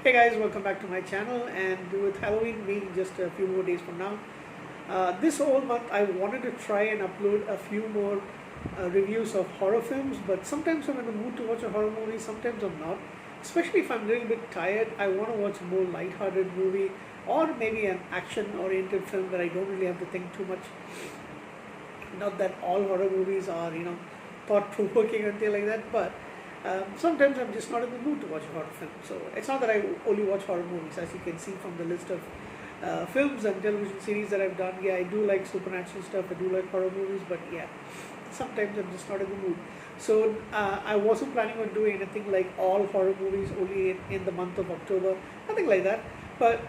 Hey guys, welcome back to my channel. And with Halloween being just a few more days from now, this whole month I wanted to try and upload a few more reviews of horror films. But sometimes I'm in the mood to watch a horror movie, sometimes I'm not. Especially if I'm a little bit tired, I want to watch a more light-hearted movie or maybe an action-oriented film that I don't really have to think too much. Not that all horror movies are, thought-provoking and things like that, but sometimes I'm just not in the mood to watch a horror film. So it's not that I only watch horror movies, as you can see from the list of films and television series that I've done. Yeah, I do like supernatural stuff, I do like horror movies, but yeah, sometimes I'm just not in the mood. So I wasn't planning on doing anything like all horror movies only in the month of October, nothing like that. But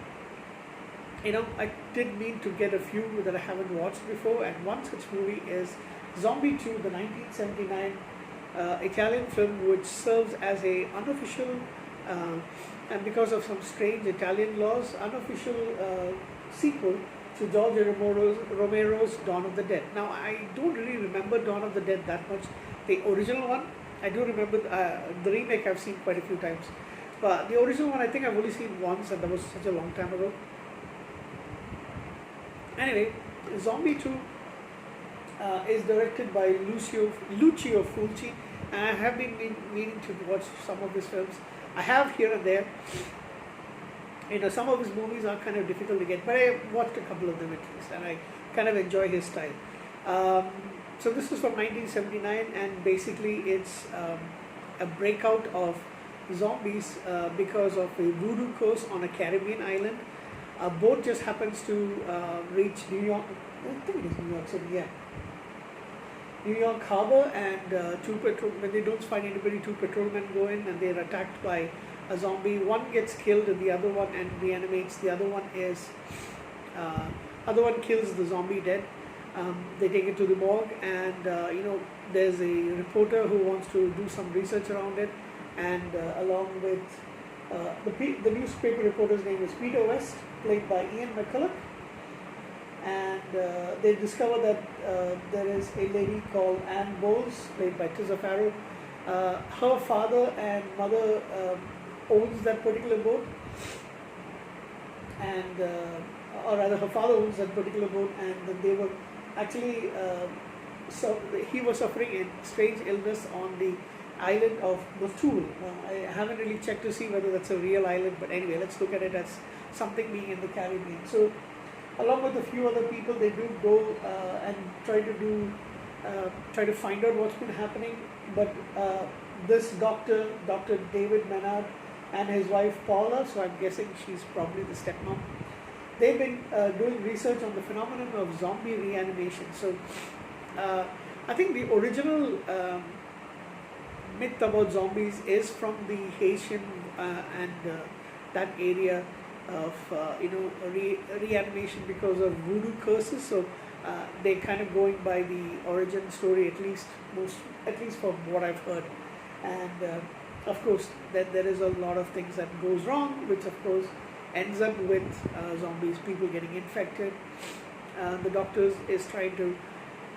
I did mean to get a few that I haven't watched before, and one such movie is Zombie 2, the 1979 Italian film, which serves as a unofficial and because of some strange Italian laws, unofficial sequel to George Romero's Dawn of the Dead. Now, I don't really remember Dawn of the Dead that much. The original one, I do remember. The remake I've seen quite a few times, but the original one I think I've only seen once, and that was such a long time ago. Anyway, Zombie 2 is directed by Lucio Fulci, and I have been meaning to watch some of his films. I have here and there. Some of his movies are kind of difficult to get, but I watched a couple of them at least, and I kind of enjoy his style. So this is from 1979, and basically it's a breakout of zombies because of a voodoo curse on a Caribbean island. A boat just happens to reach New York. I think it is New York City, yeah. New York Harbor, and when they don't find anybody, two patrolmen go in and they're attacked by a zombie. One gets killed and the other one and reanimates. The other one kills the zombie dead. They take it to the morgue, and there's a reporter who wants to do some research around it, and along with the newspaper reporter's name is Peter West, played by Ian McCulloch. And they discover that there is a lady called Anne Bowles, played by Tisa Farrow. Her father and mother owns that particular boat, and or rather her father owns that particular boat, and then they were actually he was suffering a strange illness on the island of Motul. I haven't really checked to see whether that's a real island, but anyway, let's look at it as something being in the Caribbean. So along with a few other people, they do go and try to find out what's been happening. But this Dr. David Menard and his wife Paula, so I'm guessing she's probably the stepmom, they've been doing research on the phenomenon of zombie reanimation. So I think the original myth about zombies is from the Haitian and that area of reanimation because of voodoo curses. So they're kind of going by the origin story, at least from what I've heard. And of course there is a lot of things that goes wrong, which of course ends up with zombies, people getting infected. The doctors is trying to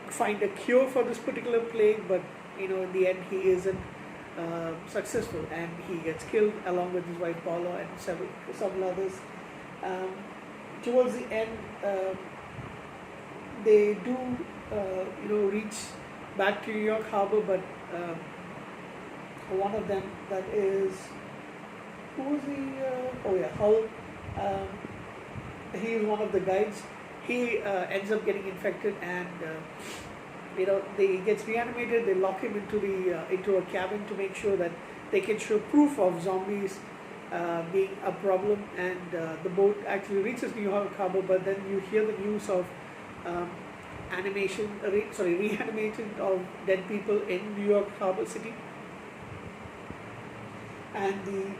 find a cure for this particular plague, but in the end he isn't successful, and he gets killed along with his wife Paula and several others. Towards the end, they do reach back to New York Harbor, but one of them, that is, who was Hull. He is one of the guides. He ends up getting infected, and they gets reanimated. They lock him into a cabin to make sure that they can show proof of zombies being a problem. And the boat actually reaches New York Harbor, but then you hear the news of reanimation of dead people in New York Harbor City. And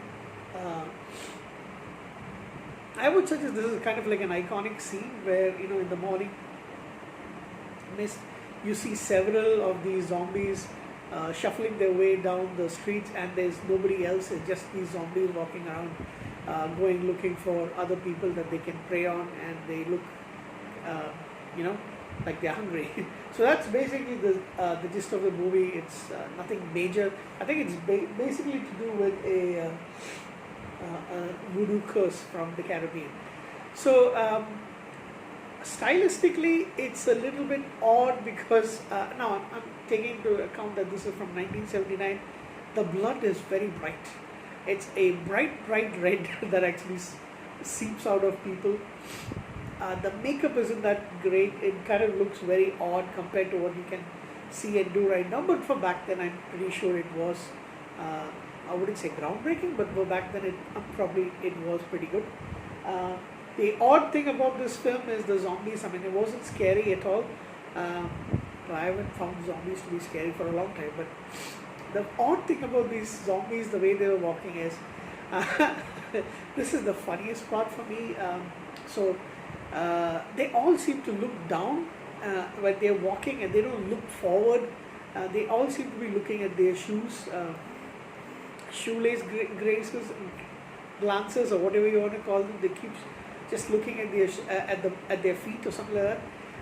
I would suggest this is kind of like an iconic scene where in the morning mist, you see several of these zombies shuffling their way down the streets, and there's nobody else. It's just these zombies walking around, going looking for other people that they can prey on, and they look, like they're hungry. So that's basically the gist of the movie. It's nothing major. I think it's basically to do with a voodoo curse from the Caribbean. So stylistically, it's a little bit odd because now I'm taking into account that this is from 1979. The blood is very bright. It's a bright red that actually seeps out of people. The makeup isn't that great. It kind of looks very odd compared to what you can see and do right now. But for back then, I'm pretty sure it was. I wouldn't say groundbreaking, but for back then, probably it was pretty good. The odd thing about this film is the zombies. I mean, it wasn't scary at all. I haven't found zombies to be scary for a long time. But the odd thing about these zombies, the way they were walking is, this is the funniest part for me. They all seem to look down when they're walking, and they don't look forward. They all seem to be looking at their shoes, shoelace graces, glances, or whatever you want to call them. They keep just looking at their feet or something like that.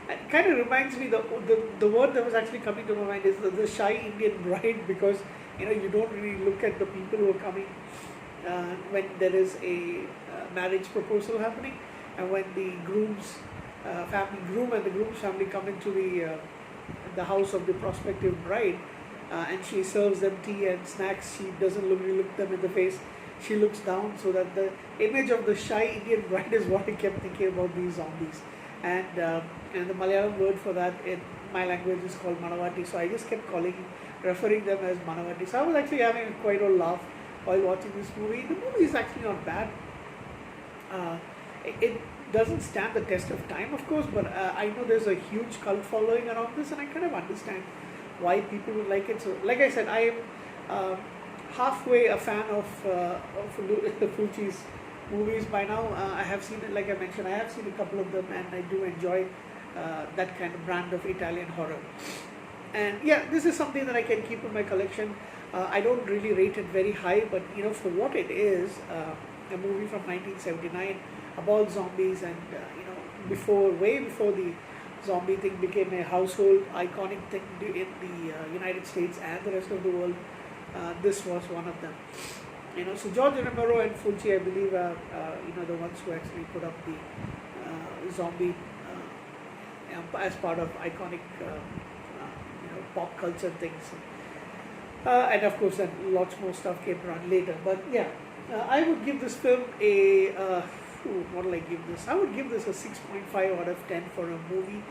It kind of reminds me, the word that was actually coming to my mind is the shy Indian bride, because you don't really look at the people who are coming when there is a marriage proposal happening, and when the groom and the groom's family come into the house of the prospective bride, and she serves them tea and snacks. She doesn't really look them in the face. She looks down, so that the image of the shy Indian bride is what I kept thinking about these zombies. And the Malayalam word for that in my language is called Manavati, so I just kept referring them as Manavati. So I was actually having quite a laugh while watching this movie. The movie is actually not bad. It doesn't stand the test of time, of course, but I know there's a huge cult following around this, and I kind of understand why people would like it. So, like I said, I am halfway a fan of Fulci's movies by now. I have seen it, like I mentioned, I have seen a couple of them, and I do enjoy that kind of brand of Italian horror. And yeah, this is something that I can keep in my collection. I don't really rate it very high, but for what it is, a movie from 1979 about zombies, and way before the zombie thing became a household iconic thing in the United States and the rest of the world, this was one of them. So George Romero and Fulci, I believe, are the ones who actually put up the zombie as part of iconic pop culture things. And of course, then lots more stuff came around later. But yeah, I would give this film what will I give this? I would give this a 6.5 out of 10 for a movie.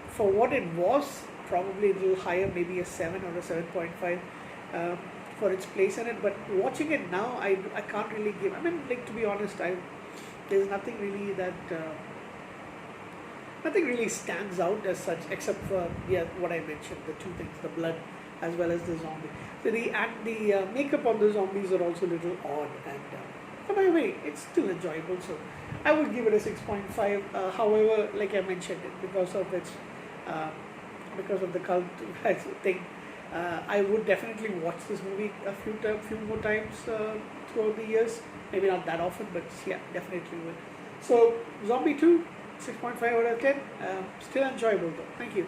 For what it was, probably a little higher, maybe a 7 or a 7.5 for its place in it. But watching it now, I can't really give. I mean, to be honest, there's nothing really that nothing really stands out as such, except for what I mentioned, the two things, the blood as well as the zombie. So the makeup on the zombies are also a little odd, but by the way, it's still enjoyable. So I would give it a 6.5. However, like I mentioned, because of the cult thing, I would definitely watch this movie a few more times throughout the years. Maybe not that often, but yeah, definitely would. So Zombie 2, 6.5 out of 10. Still enjoyable though. Thank you.